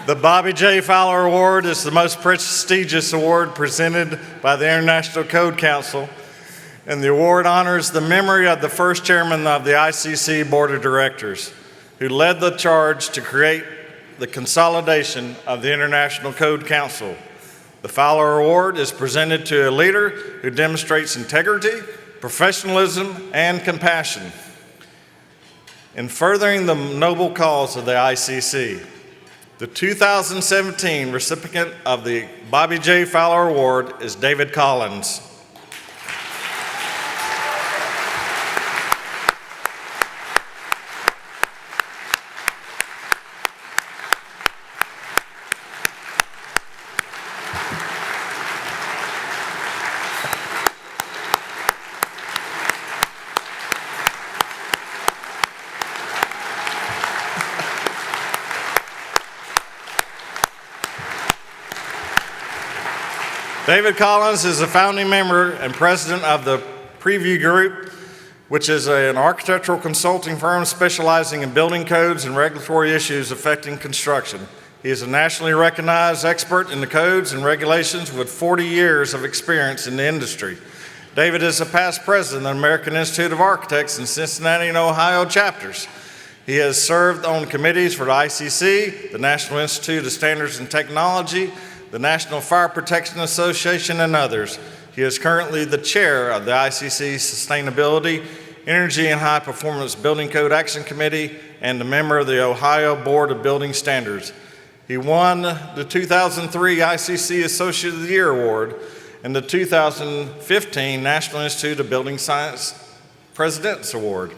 The Bobby J. Fowler Award is the most prestigious award presented by the International Code Council, and the award honors the memory of the first chairman of the ICC Board of Directors, who led the charge to create the consolidation of the International Code Council. The Fowler Award is presented to a leader who demonstrates integrity, professionalism, and compassion in furthering the noble cause of the ICC. The 2017 recipient of the Bobby J. Fowler Award is David Collins. David Collins is a founding member and president of the Preview Group, which is an architectural consulting firm specializing in building codes and regulatory issues affecting construction. He is a nationally recognized expert in the codes and regulations with 40 years of experience in the industry. David is a past president of the American Institute of Architects in Cincinnati and Ohio chapters. He has served on committees for the ICC, the National Institute of Standards and Technology, the National Fire Protection Association, and others. He is currently the chair of the ICC Sustainability, Energy and High Performance Building Code Action Committee, and a member of the Ohio Board of Building Standards. He won the 2003 ICC Associate of the Year Award and the 2015 National Institute of Building Science President's Award.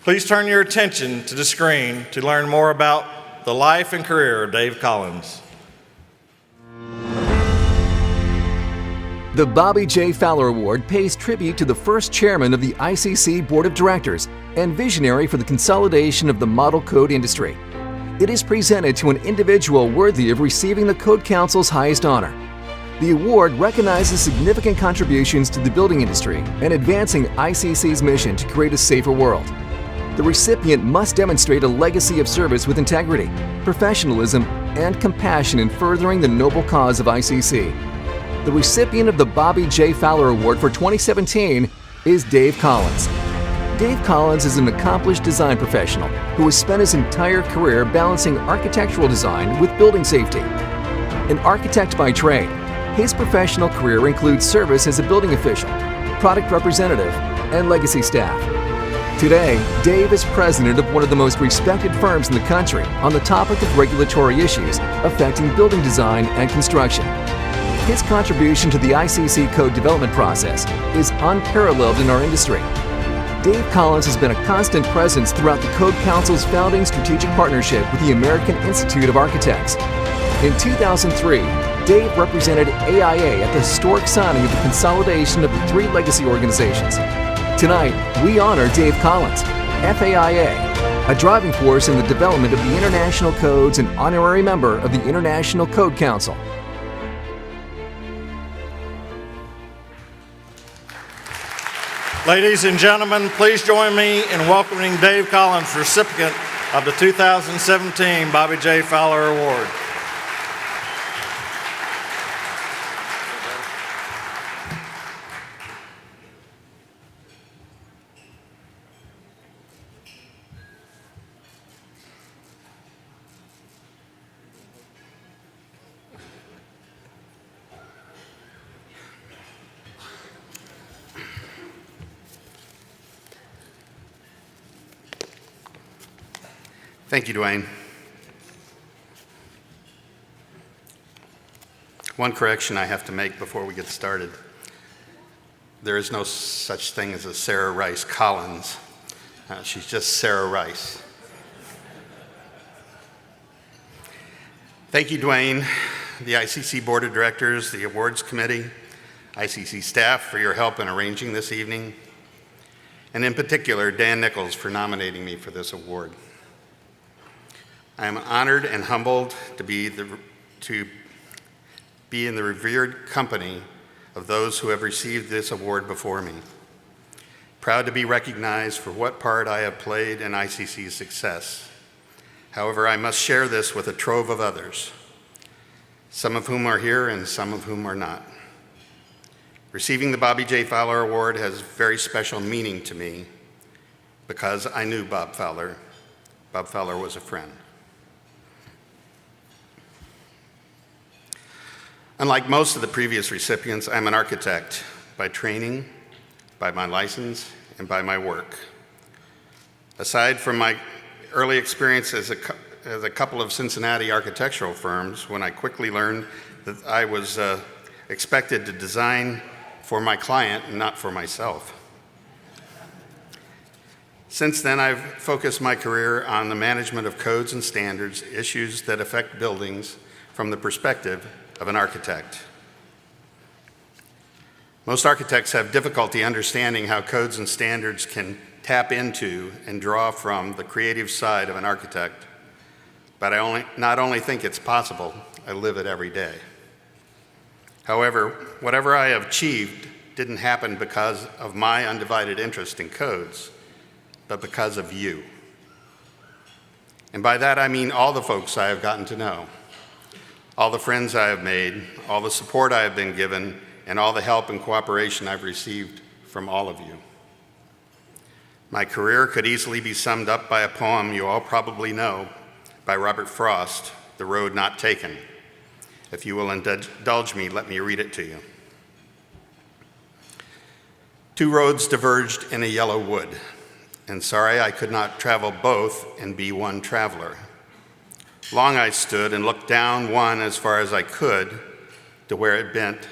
Please turn your attention to the screen to learn more about the life and career of Dave Collins. The Bobby J. Fowler Award pays tribute to the first chairman of the ICC Board of Directors and visionary for the consolidation of the model code industry. It is presented to an individual worthy of receiving the Code Council's highest honor. The award recognizes significant contributions to the building industry and advancing ICC's mission to create a safer world. The recipient must demonstrate a legacy of service with integrity, professionalism, and compassion in furthering the noble cause of ICC. The recipient of the Bobby J. Fowler Award for 2017 is Dave Collins. Dave Collins is an accomplished design professional who has spent his entire career balancing architectural design with building safety. An architect by trade, his professional career includes service as a building official, product representative, and legacy staff. Today, Dave is president of one of the most respected firms in the country on the topic of regulatory issues affecting building design and construction. His contribution to the ICC code development process is unparalleled in our industry. Dave Collins has been a constant presence throughout the Code Council's founding strategic partnership with the American Institute of Architects. In 2003, Dave represented AIA at the historic signing of the consolidation of the three legacy organizations. Tonight, we honor Dave Collins, FAIA, a driving force in the development of the international codes and honorary member of the International Code Council. Ladies and gentlemen, please join me in welcoming Dave Collins, recipient of the 2017 Bobby J. Fowler Award. Thank you, Dwayne. One correction I have to make before we get started. There is no such thing as a Sarah Rice Collins. She's just Sarah Rice. Thank you, Dwayne, the ICC Board of Directors, the Awards Committee, ICC staff for your help in arranging this evening, and in particular, Dan Nichols for nominating me for this award. I am honored and humbled to be in the revered company of those who have received this award before me. Proud to be recognized for what part I have played in ICC's success. However, I must share this with a trove of others, some of whom are here and some of whom are not. Receiving the Bobby J. Fowler Award has very special meaning to me because I knew Bob Fowler. Bob Fowler was a friend. Unlike most of the previous recipients, I'm an architect by training, by my license, and by my work. Aside from my early experience as a couple of Cincinnati architectural firms, when I quickly learned that I was expected to design for my client and not for myself. Since then, I've focused my career on the management of codes and standards, issues that affect buildings from the perspective of an architect. Most architects have difficulty understanding how codes and standards can tap into and draw from the creative side of an architect, but I not only think it's possible, I live it every day. However, whatever I have achieved didn't happen because of my undivided interest in codes, but because of you. And by that I mean all the folks I have gotten to know, all the friends I have made, all the support I have been given, and all the help and cooperation I've received from all of you. My career could easily be summed up by a poem you all probably know by Robert Frost, The Road Not Taken. If you will indulge me, let me read it to you. Two roads diverged in a yellow wood, and sorry I could not travel both and be one traveler. Long I stood and looked down one as far as I could to where it bent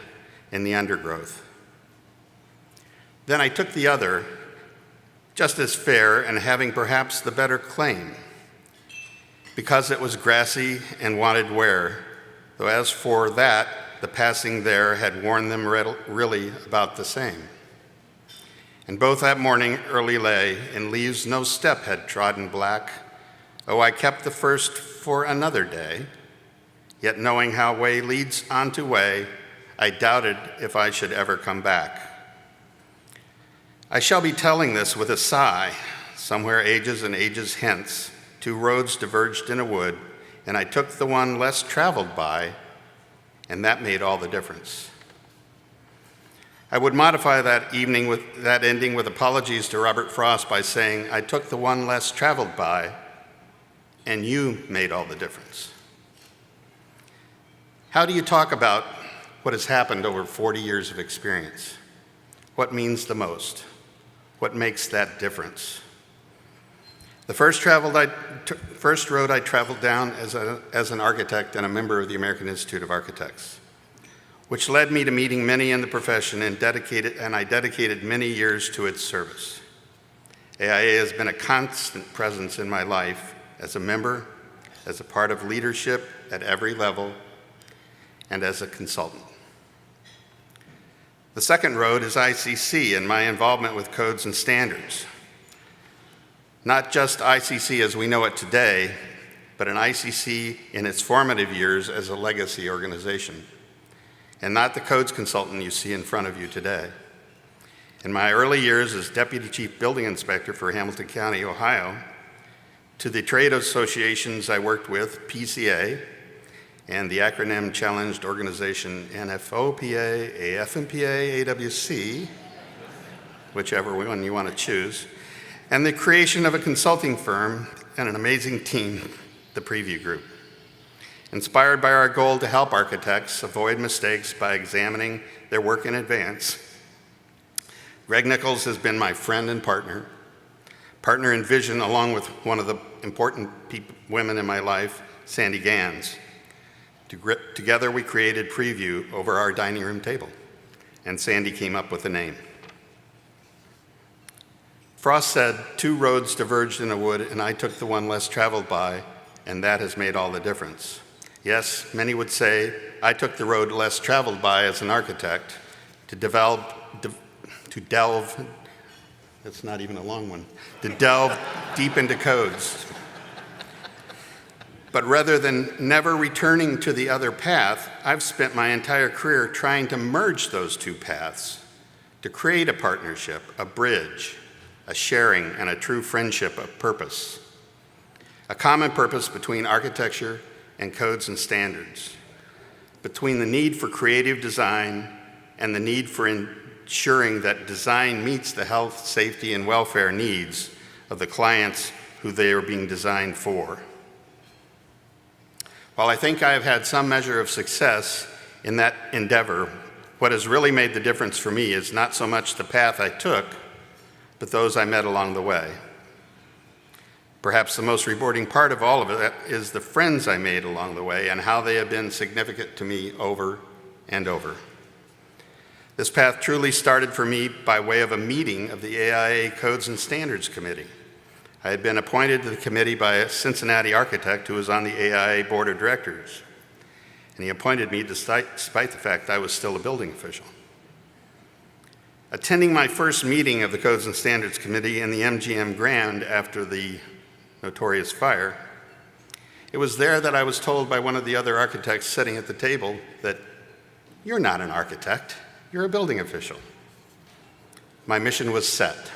in the undergrowth. Then I took the other, just as fair and having perhaps the better claim, because it was grassy and wanted wear, though as for that, the passing there had worn them really about the same. And both that morning early lay, in leaves no step had trodden black. Oh, I kept the first for another day, yet knowing how way leads on to way, I doubted if I should ever come back. I shall be telling this with a sigh. Somewhere ages and ages hence, two roads diverged in a wood, and I took the one less traveled by, and that made all the difference. I would modify that ending with apologies to Robert Frost by saying, I took the one less traveled by, and you made all the difference. How do you talk about what has happened over 40 years of experience? What means the most? What makes that difference? The first road I traveled down as an architect and a member of the American Institute of Architects, which led me to meeting many in the profession and I dedicated many years to its service. AIA has been a constant presence in my life as a member, as a part of leadership at every level, and as a consultant. The second road is ICC and my involvement with codes and standards. Not just ICC as we know it today, but an ICC in its formative years as a legacy organization, and not the codes consultant you see in front of you today. In my early years as Deputy Chief Building Inspector for Hamilton County, Ohio, to the trade associations I worked with, PCA, and the acronym challenged organization NFOPA, AFMPA, AWC, whichever one you want to choose, and the creation of a consulting firm and an amazing team, the Preview Group. Inspired by our goal to help architects avoid mistakes by examining their work in advance, Greg Nichols has been my friend and partner in vision, along with one of the important women in my life, Sandy Gans. Together we created Preview over our dining room table, and Sandy came up with the name. Frost said, two roads diverged in a wood, and I took the one less traveled by, and that has made all the difference. Yes, many would say I took the road less traveled by as an architect to delve, that's not even a long one, to delve deep into codes. But rather than never returning to the other path, I've spent my entire career trying to merge those two paths, to create a partnership, a bridge, a sharing, and a true friendship of purpose. a common purpose between architecture and codes and standards, between the need for creative design and the need for ensuring that design meets the health, safety, and welfare needs of the clients who they are being designed for. While I think I have had some measure of success in that endeavor, what has really made the difference for me is not so much the path I took, but those I met along the way. Perhaps the most rewarding part of all of it is the friends I made along the way and how they have been significant to me over and over. This path truly started for me by way of a meeting of the AIA Codes and Standards Committee. I had been appointed to the committee by a Cincinnati architect who was on the AIA Board of Directors, and he appointed me despite the fact I was still a building official. Attending my first meeting of the Codes and Standards Committee in the MGM Grand after the notorious fire, it was there that I was told by one of the other architects sitting at the table that, "You're not an architect, you're a building official." My mission was set.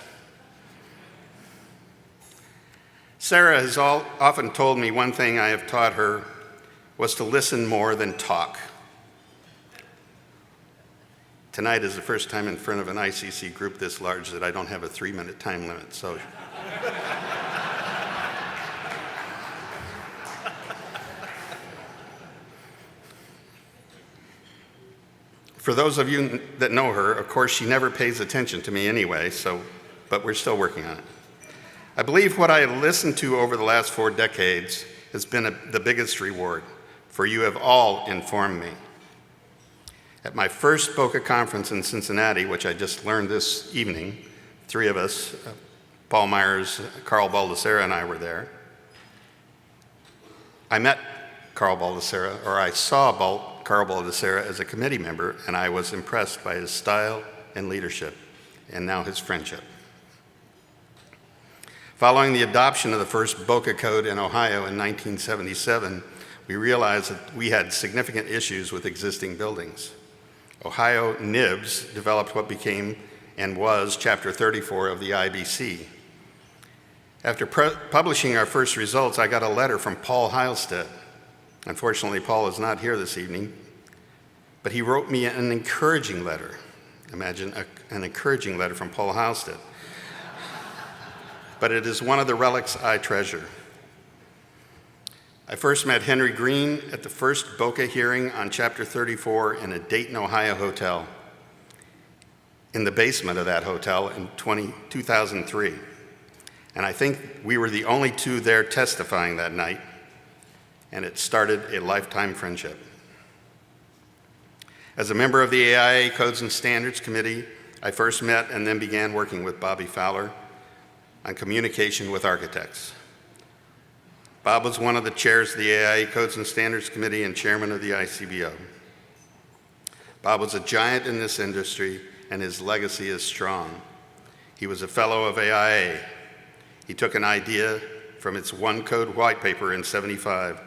Sarah has often told me one thing I have taught her was to listen more than talk. Tonight is the first time in front of an ICC group this large that I don't have a 3-minute time limit, so. For those of you that know her, of course, she never pays attention to me anyway, but we're still working on it. I believe what I have listened to over the last 4 decades has been the biggest reward, for you have all informed me. At my first BOCA conference in Cincinnati, which I just learned this evening, 3 of us, Paul Myers, Carl Baldessera, and I were there. I met Carl Baldessera, or I saw Carl Baldessera as a committee member, and I was impressed by his style and leadership, and now his friendship. Following the adoption of the first BOCA code in Ohio in 1977, we realized that we had significant issues with existing buildings. Ohio NIBS developed what became and was Chapter 34 of the IBC. After publishing our first results, I got a letter from Paul Heilstedt. Unfortunately, Paul is not here this evening, but he wrote me an encouraging letter. Imagine an encouraging letter from Paul Heilstedt. But it is one of the relics I treasure. I first met Henry Green at the first BOCA hearing on Chapter 34 in a Dayton, Ohio hotel, in the basement of that hotel in 2003. And I think we were the only 2 there testifying that night, and it started a lifetime friendship. As a member of the AIA Codes and Standards Committee, I first met and then began working with Bobby Fowler on communication with architects. Bob was one of the chairs of the AIA Codes and Standards Committee and chairman of the ICBO. Bob was a giant in this industry, and his legacy is strong. He was a fellow of AIA. He took an idea from its one code white paper in '75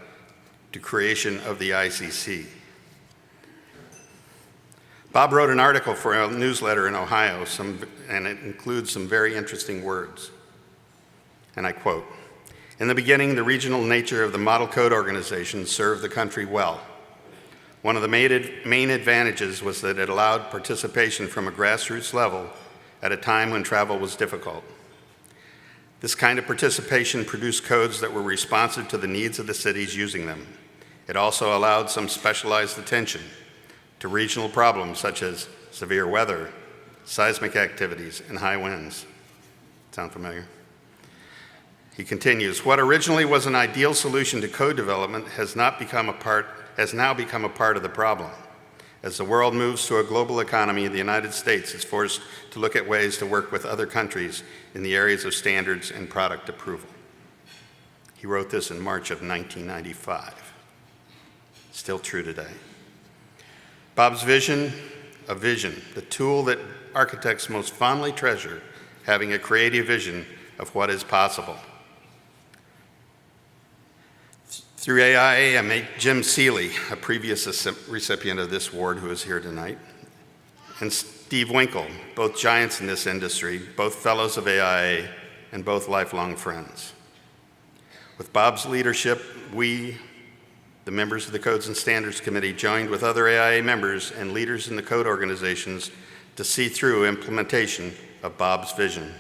to creation of the ICC. Bob wrote an article for a newsletter in Ohio, and it includes some very interesting words. And I quote, "In the beginning, the regional nature of the model code organization served the country well. One of the main advantages was that it allowed participation from a grassroots level at a time when travel was difficult. This kind of participation produced codes that were responsive to the needs of the cities using them. It also allowed some specialized attention to regional problems such as severe weather, seismic activities, and high winds." Sound familiar? He continues, "What originally was an ideal solution to code development has now become a part of the problem. As the world moves to a global economy, the United States is forced to look at ways to work with other countries in the areas of standards and product approval." He wrote this in March of 1995. Still true today. Bob's vision, a vision, the tool that architects most fondly treasure, having a creative vision of what is possible. Through AIA, I met Jim Seeley, a previous recipient of this award who is here tonight, and Steve Winkle, both giants in this industry, both fellows of AIA, and both lifelong friends. With Bob's leadership, we, the members of the Codes and Standards Committee, joined with other AIA members and leaders in the code organizations to see through implementation of Bob's vision.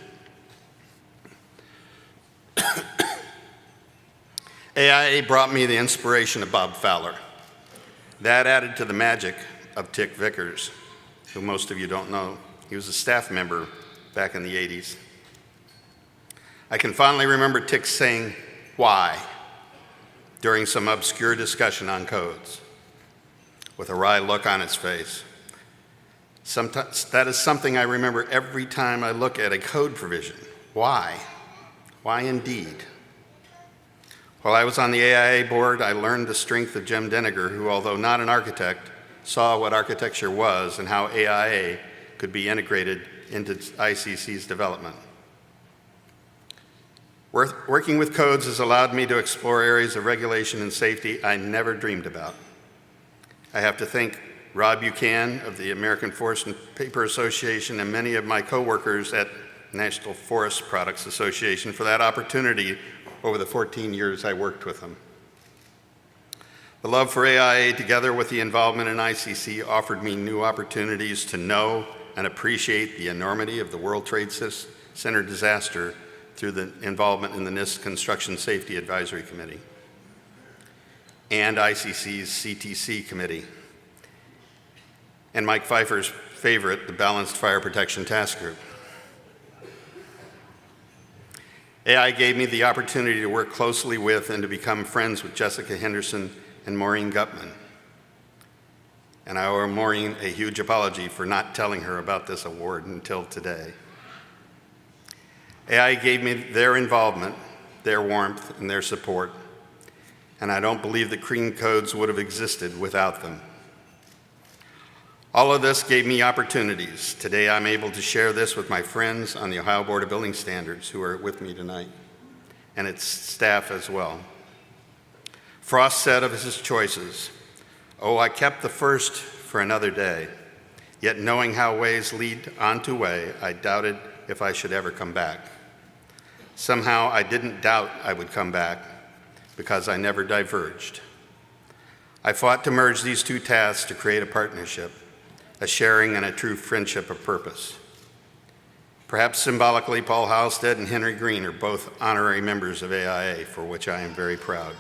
AIA brought me the inspiration of Bob Fowler. That added to the magic of Tick Vickers, who most of you don't know. He was a staff member back in the 80s. I can fondly remember Tick saying, "Why?" during some obscure discussion on codes, with a wry look on his face. Sometimes, that is something I remember every time I look at a code provision. Why? Why indeed? While I was on the AIA board, I learned the strength of Jim Denniger, who, although not an architect, saw what architecture was and how AIA could be integrated into ICC's development. Working with codes has allowed me to explore areas of regulation and safety I never dreamed about. I have to thank Rob Buchan of the American Forest and Paper Association and many of my coworkers at National Forest Products Association for that opportunity over the 14 years I worked with them. The love for AIA, together with the involvement in ICC, offered me new opportunities to know and appreciate the enormity of the World Trade Center disaster through the involvement in the NIST Construction Safety Advisory Committee and ICC's CTC Committee, and Mike Pfeiffer's favorite, the Balanced Fire Protection Task Group. AI gave me the opportunity to work closely with and to become friends with Jessica Henderson and Maureen Gutman. And I owe Maureen a huge apology for not telling her about this award until today. AI gave me their involvement, their warmth, and their support, and I don't believe that Green Codes would have existed without them. All of this gave me opportunities. Today I'm able to share this with my friends on the Ohio Board of Building Standards who are with me tonight, and its staff as well. Frost said of his choices, "Oh, I kept the first for another day, yet knowing how ways lead on to way, I doubted if I should ever come back. Somehow I didn't doubt I would come back because I never diverged. I fought to merge these two tasks to create a partnership, a sharing and a true friendship of purpose." Perhaps symbolically, Paul Halstead and Henry Green are both honorary members of AIA, for which I am very proud.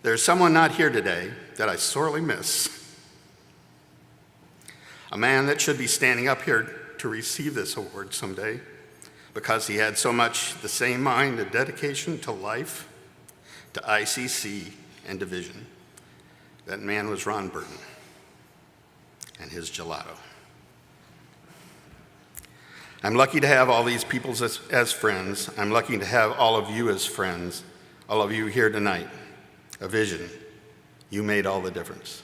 There's someone not here today that I sorely miss. A man that should be standing up here to receive this award someday, because he had so much the same mind and dedication to life, to ICC, and division. That man was Ron Burton and his gelato. I'm lucky to have all these people as friends. I'm lucky to have all of you as friends, all of you here tonight. A vision. You made all the difference.